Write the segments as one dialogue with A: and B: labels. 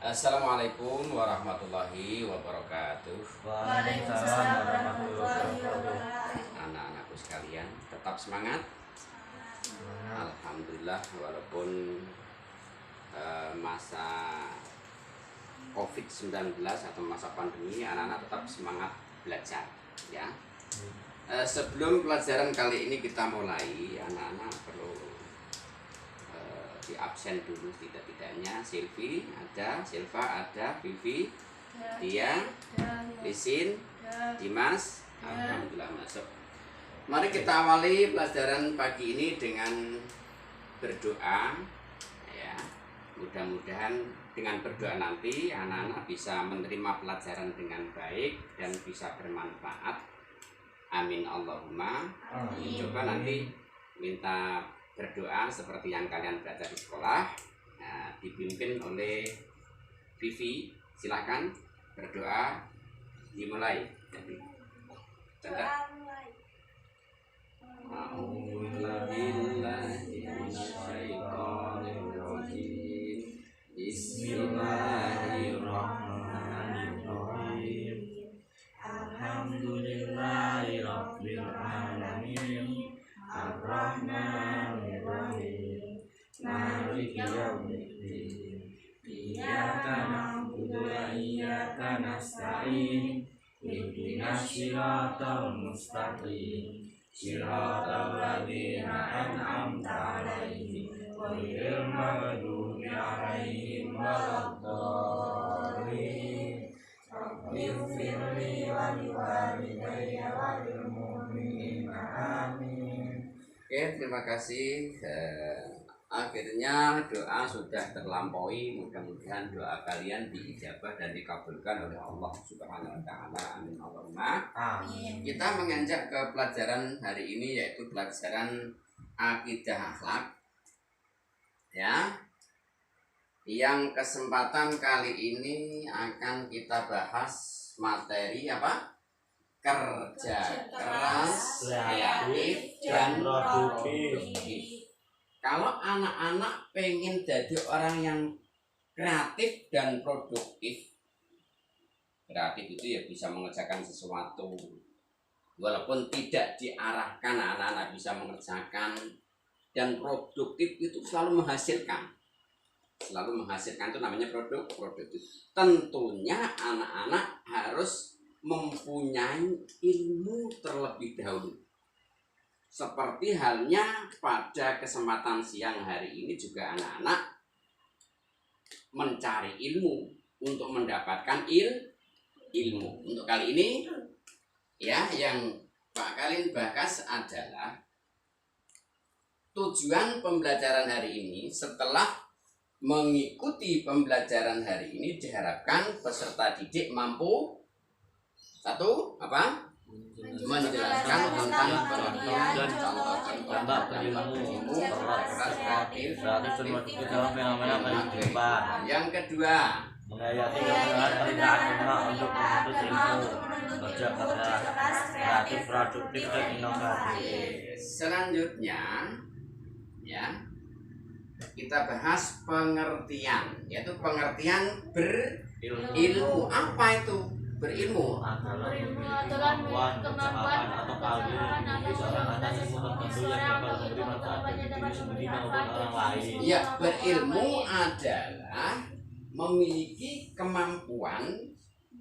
A: Assalamualaikum warahmatullahi wabarakatuh.
B: Waalaikumsalam warahmatullahi wabarakatuh.
A: Anak-anakku sekalian, tetap semangat. Alhamdulillah, walaupun masa COVID-19 atau masa pandemi, anak-anak tetap semangat belajar, ya. Sebelum pelajaran kali ini kita mulai, anak-anak perlu di absen dulu tidak-tidaknya. Silva ada, Vivi, Tia, Lisin, Dimas, alhamdulillah masuk. Mari kita awali pelajaran pagi ini dengan berdoa, ya. Mudah-mudahan dengan berdoa nanti anak-anak bisa menerima pelajaran dengan baik dan bisa bermanfaat. Amin Allahumma. Coba nanti minta berdoa seperti yang kalian belajar di sekolah, dipimpin oleh Vivi. Silakan berdoa, dimulai.
B: Bismillahirrahmanirrahim. Alhamdulillahirabbil alamin. Ar-Rahmanir-Rahim. Maliki yaumiddin. Iyyaka na'budu wa iyyaka nasta'in. Ihdinas siratal mustaqim. Siratal ladzina an'amta 'alaihim ghairil maghdubi 'alaihim waladdallin. Rabbighfirli wa liwalidayya wa lil mu'minina amin.
A: Oke, terima kasih. Akhirnya doa sudah terlampaui. Mudah-mudahan doa kalian diijabah dan dikabulkan oleh Allah Subhanahu wa taala. Amin Allahumma.
B: Amin.
A: Kita menginjak ke pelajaran hari ini, yaitu pelajaran akidah akhlak. Ya. Yang kesempatan kali ini akan kita bahas materi apa? Kerja keras, kreatif, dan produktif. Kalau anak-anak pengen jadi orang yang kreatif dan produktif, kreatif itu ya bisa mengerjakan sesuatu, walaupun tidak diarahkan, anak-anak bisa mengerjakan. Dan produktif itu selalu menghasilkan. Selalu menghasilkan itu namanya produktif. Tentunya anak-anak harus mempunyai ilmu terlebih dahulu. Seperti halnya pada kesempatan siang hari ini juga anak-anak mencari ilmu untuk mendapatkan ilmu. Untuk kali ini ya, yang Pak Kalin bahas adalah tujuan pembelajaran hari ini. Setelah mengikuti pembelajaran hari ini, diharapkan peserta didik mampu satu apa? Menjelaskan tentang pengertian dan contoh-contoh ilmu kreatif
B: dalam fenomena kehidupan.
A: Yang kedua,
B: menghayati kebenaran perintah agama untuk menuntut ilmu, kerja keras, kreatif, produktif, dan inovatif.
A: Selanjutnya, ya, kita bahas pengertian, yaitu pengertian berilmu. Apa itu berilmu?
B: Adalah memiliki kemampuan atau keahlian memiliki seorang atas ilmu tertentu yang dapat memberi manfaat bagi diri sendiri maupun orang lain.
A: Ya, berilmu adalah memiliki kemampuan,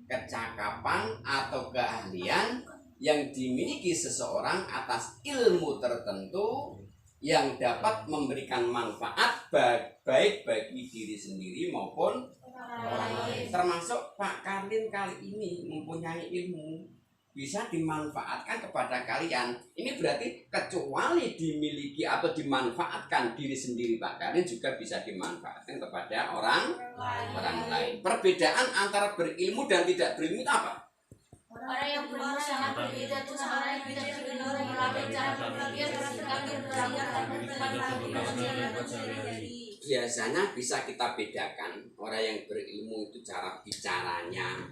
A: kecakapan atau keahlian yang dimiliki seseorang atas ilmu tertentu yang dapat memberikan manfaat baik bagi diri sendiri maupun orang lain. Termasuk Pak Karlin kali ini mempunyai ilmu, bisa dimanfaatkan kepada kalian. Ini berarti kecuali dimiliki atau dimanfaatkan diri sendiri, Pak Karlin juga bisa dimanfaatkan kepada orang lain. Perbedaan antara berilmu dan tidak berilmu itu apa?
C: Orang yang berilmu sangat berbeda dengan orang yang tidak berilmu. Melalui cara berpikir, berpikir,
A: biasanya bisa kita bedakan. Orang yang berilmu itu cara bicaranya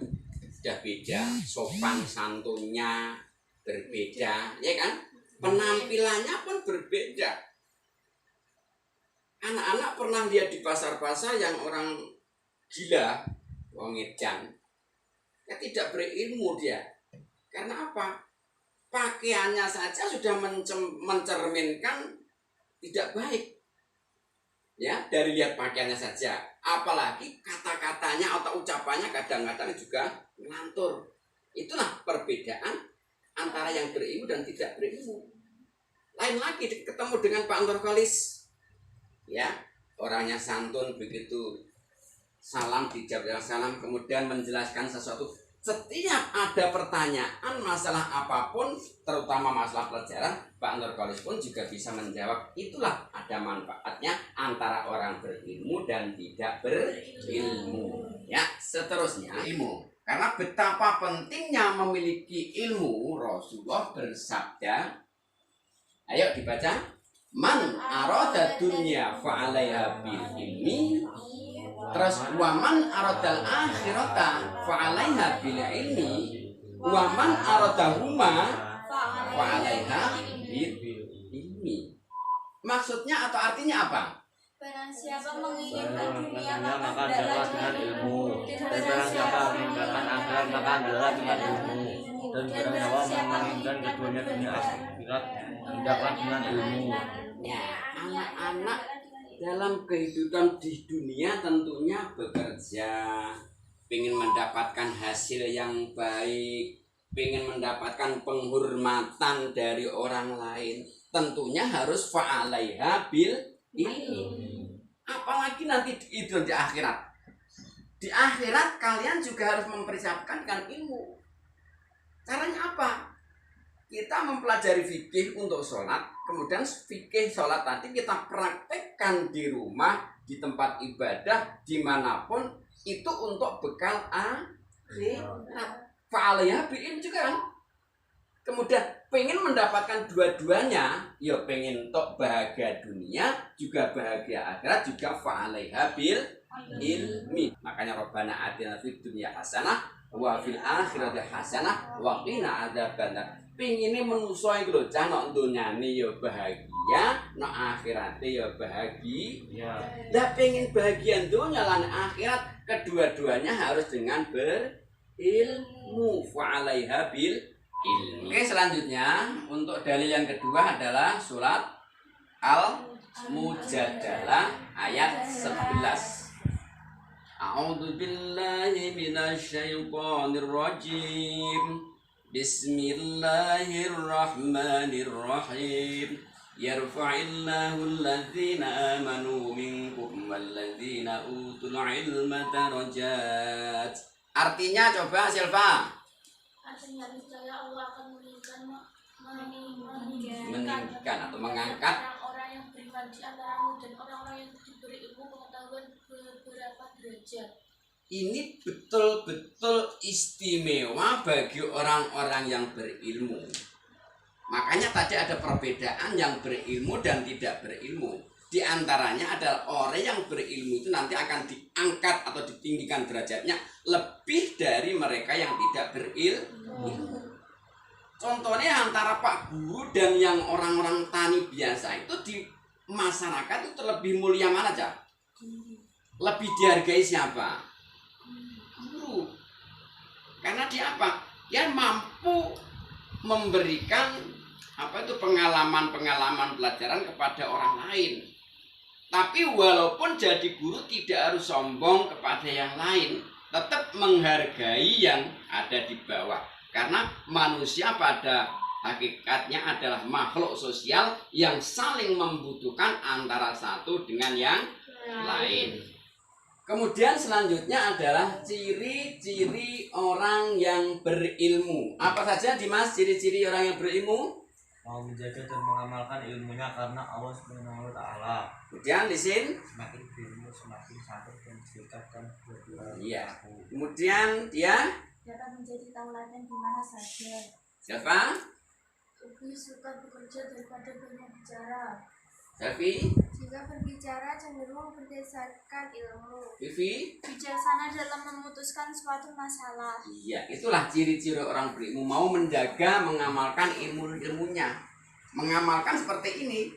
A: sudah beda, sopan santunnya berbeda, ya kan? Penampilannya pun berbeda. Anak-anak pernah lihat di pasar-pasar yang orang gila, wong edan, ya tidak berilmu dia. Karena apa? Pakaiannya saja sudah mencerminkan tidak baik. Ya, dari lihat pakaiannya saja. Apalagi kata-katanya atau ucapannya kadang-kadang juga ngelantur. Itulah perbedaan antara yang berilmu dan tidak berilmu. Lain lagi ketemu dengan Pak Nurkolis. Ya, orangnya santun begitu. Salam dijawab salam, kemudian menjelaskan sesuatu. Setiap ada pertanyaan masalah apapun, terutama masalah pelajaran, Pak Nurkolis pun juga bisa menjawab. Itulah ada manfaatnya antara orang berilmu dan tidak berilmu. Ya, seterusnya ilmu. Karena betapa pentingnya memiliki ilmu, Rasulullah bersabda, ayo dibaca, man arada dunya fa'alaiha bil ilmi. Terus waman aradal akhirata fa'alaiha bil ilmi, waman aradahuma fa'alaiha bil ilmi. Maksudnya atau artinya apa?
C: Barang siapa menginginkan dunia
B: maka adalah dengan ilmu, dan barang siapa meninggalkan akhirat maka adalah dengan ilmu, dan barang siapa menginginkan keduanya dunia akhirat hendaklah dengan ilmu.
A: Ya, anak-anak dalam kehidupan di dunia tentunya bekerja, ingin mendapatkan hasil yang baik, ingin mendapatkan penghormatan dari orang lain, tentunya harus fa'alaiha bil ilmi. Apalagi nanti itu di akhirat. Di akhirat kalian juga harus mempersiapkan dengan ilmu. Caranya apa? Kita mempelajari fikih untuk sholat, kemudian fikih sholat tadi kita praktekkan di rumah, di tempat ibadah, dimanapun, itu untuk bekal akhirat. Fa'alaiha bil ilmi juga kan? Kemudian pengen mendapatkan dua-duanya, ya pengen tok bahagia dunia, juga bahagia akhirat, juga fa'alaiha bil ilmi. Makanya Rabbana atina fid dunya hasanah wa fil akhirati hasanah wa qina adzabannar. Pengine manusa iku lho, cah nek dunyane ya bahagia, nek akhirate ya bahagia. Lah pengen bahagia dunya lan akhirat, kedua-duanya harus dengan berilmu. Fa'alaiha bil ilmi. Oke, selanjutnya untuk dalil yang kedua adalah surat Al-Mujadalah ayat 11. A'udzu billahi minasyaitonir rajim. Bismillahirrahmanirrahim. Yarfa'illahu alladhina amanu minkum walladzina utul ilma darajat. Artinya coba Silva.
C: Artinya niscaya Allah akan
A: meninggikan atau mengangkat
C: orang-orang yang beriman di antaramu dan orang-orang yang diberi ilmu pengetahuan beberapa derajat. Ini
A: betul-betul istimewa bagi orang-orang yang berilmu. Makanya tadi ada perbedaan yang berilmu dan tidak berilmu. Di antaranya adalah orang yang berilmu itu nanti akan diangkat atau ditinggikan derajatnya lebih dari mereka yang tidak berilmu. Contohnya antara Pak Guru dan yang orang-orang tani biasa itu di masyarakat itu lebih mulia mana aja? Lebih dihargai siapa? Guru. Karena dia apa? Dia mampu memberikan pengalaman pelajaran kepada orang lain. Tapi walaupun jadi guru tidak harus sombong kepada yang lain, tetap menghargai yang ada di bawah. Karena manusia pada hakikatnya adalah makhluk sosial yang saling membutuhkan antara satu dengan yang lain. Kemudian selanjutnya adalah ciri-ciri orang yang berilmu. Apa saja Dimas ciri-ciri orang yang berilmu?
B: Mau menjaga dan mengamalkan ilmunya karena Allah Subhanahu wa taala.
A: Kemudian di sini
B: Semakin berilmu semakin sabar dan sikap dan berdoa.
A: iya. Kemudian dia
C: dapat menjadi tauladan di mana saja.
A: siapa?
C: Lebih suka bekerja daripada banyak bicara.
A: Selfie,
C: Jika berbicara cenderung berdasarkan ilmu.
A: Vivi.
C: Bijaksana dalam memutuskan suatu masalah.
A: Iya, itulah ciri-ciri orang berilmu, mau menjaga, mengamalkan ilmunya. Mengamalkan seperti ini.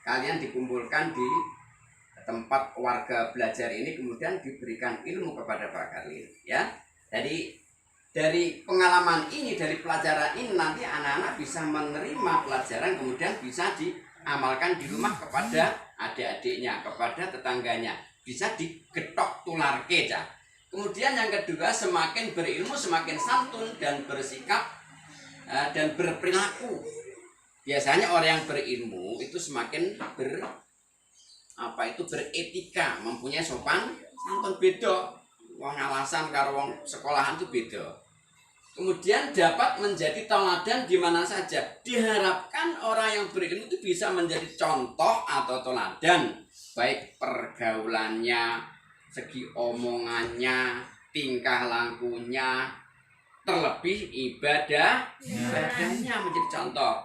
A: Kalian dikumpulkan di tempat warga belajar ini kemudian diberikan ilmu kepada Pak Karlin, ya. Jadi dari pengalaman ini, dari pelajaran ini nanti anak-anak bisa menerima pelajaran kemudian bisa diamalkan di rumah kepada adik-adiknya, kepada tetangganya, bisa digetok tularke, Cah. Kemudian yang kedua, semakin berilmu semakin santun dan bersikap dan berperilaku. Biasanya orang yang berilmu itu semakin beretika, mempunyai sopan santun. Beda wong alasan karo wong sekolahan itu beda. Kemudian dapat menjadi teladan di mana saja. Diharapkan orang yang berilmu itu bisa menjadi contoh atau teladan, baik pergaulannya, segi omongannya, tingkah lakunya, terlebih ibadahnya menjadi contoh.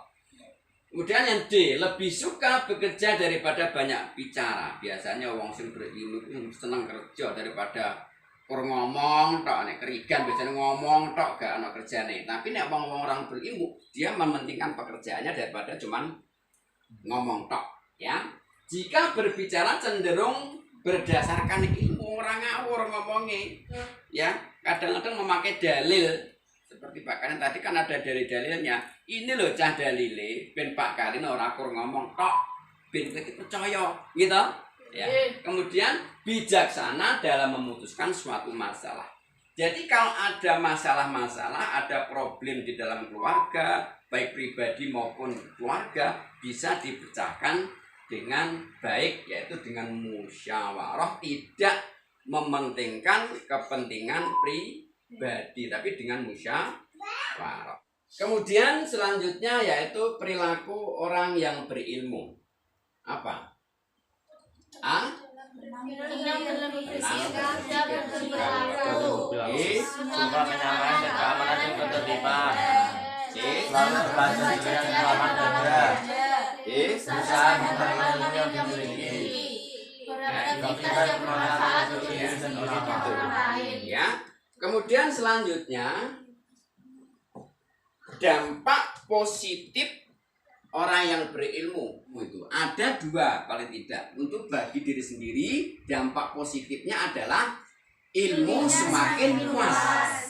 A: Kemudian yang D, lebih suka bekerja daripada banyak bicara. Biasanya wong sing berilmu itu seneng kerja daripada ngomong tok. Nek kerigan biasanya ngomong tok gak ana kerjane. Tapi nek wong orang berilmu, dia mementingkan pekerjaannya daripada cuman ngomong tok, ya. Jika berbicara cenderung berdasarkan ilmu, orang ngawur ngomongnya, ya. Kadang-kadang memakai dalil seperti Pak Karlin tadi kan ada dari dalilnya. Ini loh Cah dalile, ben Pak Karlin ora kur ngomong tok, ben kita percaya, gitu. Ya. Kemudian bijaksana dalam memutuskan suatu masalah. Jadi kalau ada masalah-masalah, ada problem di dalam keluarga, baik pribadi maupun keluarga, bisa dipecahkan dengan baik, yaitu dengan musyawarah, tidak mementingkan kepentingan pribadi, tapi dengan musyawarah. Kemudian selanjutnya yaitu perilaku orang yang berilmu. Apa? A.
B: Suka kenyamanan dan keamanan yang ketertiban.
A: C.
B: Selalu belajar dengan selamat dan
A: D.
B: berusaha memperoleh ilmu yang dimiliki.
C: Beraktivitas yang bermanfaat untuk diri
B: dan
C: sendiri
B: orang
C: dan orang lain.
A: Ya. Kemudian selanjutnya dampak positif orang yang berilmu itu ada dua paling tidak. Untuk bagi diri sendiri, dampak positifnya adalah ilmu semakin luas.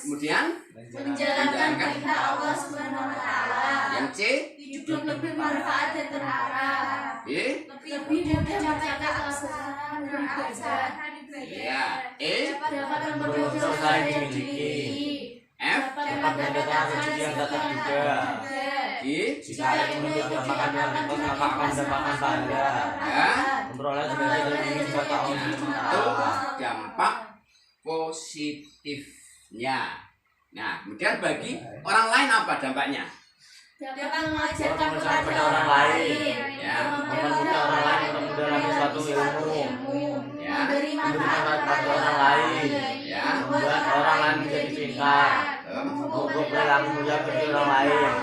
A: Kemudian
C: Menjalankan perintah Allah Subhanahu wa taala.
A: yang C,
C: Hidup lebih bermanfaat dan terarah.
A: B,
C: Lebih mudah menjaga keabsahan dan keabsahan
A: ya, E,
C: dapat
B: Berusaha yang dimiliki.
A: F,
B: Dapat mendatangkan rezeki yang datang juga.
A: G,
B: Jika ilmu diamalkan dengan ikhlas, maka akan mendapatkan pahala.
A: ya.
B: Memperoleh sebagai dari ini juga tahun
A: Itu dampak positifnya. Nah, kemudian bagi orang lain apa dampaknya?
C: dapat mengajarkan
B: kepada orang lain,
A: Ya.
B: mempermudah orang lain untuk mendalami suatu ilmu,
A: Ya.
C: memberi
B: memberikan
C: manfaat
B: kepada orang lain,
A: Ya.
B: membuat orang lain menjadi pintar, memupuk perilaku mulia bagi orang lain,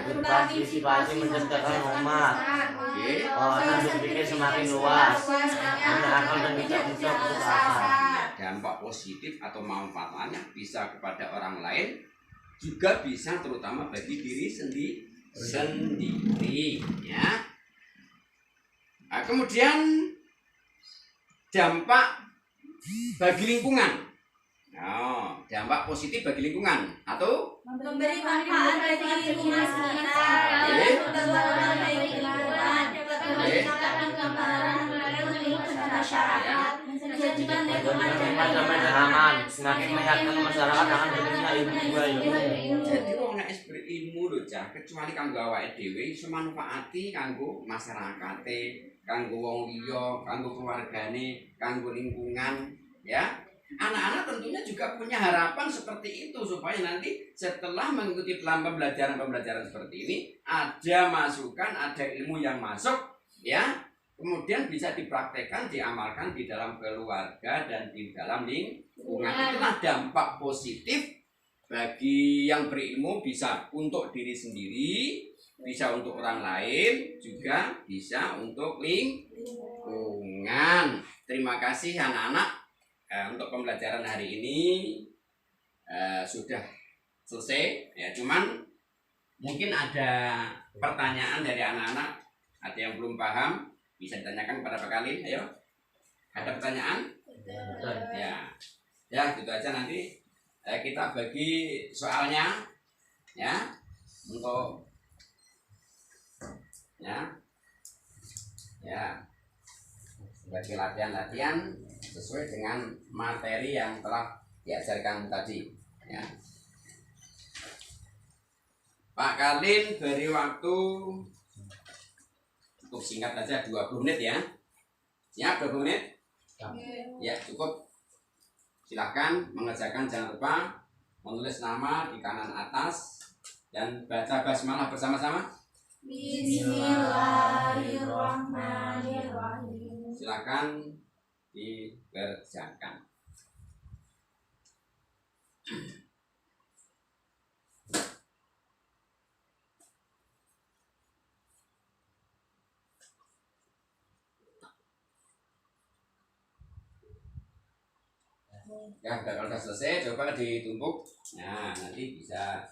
B: berpartisipasi mencerdaskan umat,
A: Oke.
B: wawasan berpikir semakin luas, punya akal dan tidak mudah putus asa.
A: Dampak positif atau manfaatnya bisa kepada orang lain, juga bisa terutama bagi diri sendiri, ya. Nah, kemudian dampak bagi lingkungan. Oh, dampak positif bagi lingkungan atau
C: memberi manfaat bagi lingkungan sekitar, membangun baik lingkungan, dapat meningkatkan gambaran kepada masyarakat, menjadikan lingkungan
B: Damai dan aman, semakin meyakinkan masyarakat akan pentingnya ilmu dua ilmu.
A: jadi wong nek berilmu lho Cah, kecuali kanggo awake dhewe iso manfaati kanggo masyarakate, kanggo wong liya, kanggo keluargane, kanggo lingkungan, ya. Anak-anak tentunya juga punya harapan seperti itu supaya nanti setelah mengikuti pembelajaran seperti ini ada masukan, ada ilmu yang masuk, ya. Kemudian bisa dipraktekkan, diamalkan di dalam keluarga dan di dalam lingkungan. Itulah dampak positif bagi yang berilmu, bisa untuk diri sendiri, bisa untuk orang lain, juga bisa untuk lingkungan. Terima kasih anak-anak. Untuk pembelajaran hari ini sudah selesai, ya. Cuman mungkin ada pertanyaan dari anak-anak, ada yang belum paham, bisa ditanyakan kepada Pak Karlin. Ayo. Ada pertanyaan? Ya, ya gitu aja nanti kita bagi soalnya ya untuk ya bagi latihan-latihan sesuai dengan materi yang telah diajarkan tadi ya. Pak Karlin beri waktu cukup singkat aja 20 menit ya. Siap 20 menit? Ya cukup. Silahkan mengerjakan, jangan lupa menulis nama di kanan atas dan baca basmalah bersama-sama.
D: Bismillahirrahmanirrahim.
A: Silakan dikerjakan. Ya, kalau sudah selesai, coba ditumpuk. Nah, nanti bisa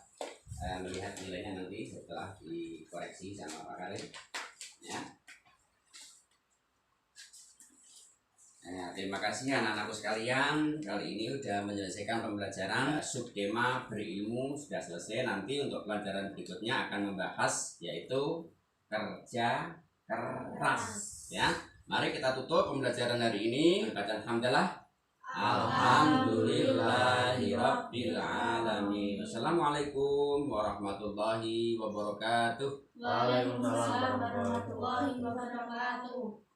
A: melihat nilainya nanti setelah dikoreksi sama Pak Karim. Ya. Nah, terima kasih anak-anakku sekalian. Kali ini sudah menyelesaikan pembelajaran subtema berilmu sudah selesai. Nanti untuk pelajaran berikutnya akan membahas yaitu kerja keras. Ya, mari kita tutup pembelajaran hari ini. Baca alhamdulillah. Alhamdulillahirabbil alamin. Assalamualaikum warahmatullahi wabarakatuh.
D: Waalaikumsalam warahmatullahi wabarakatuh.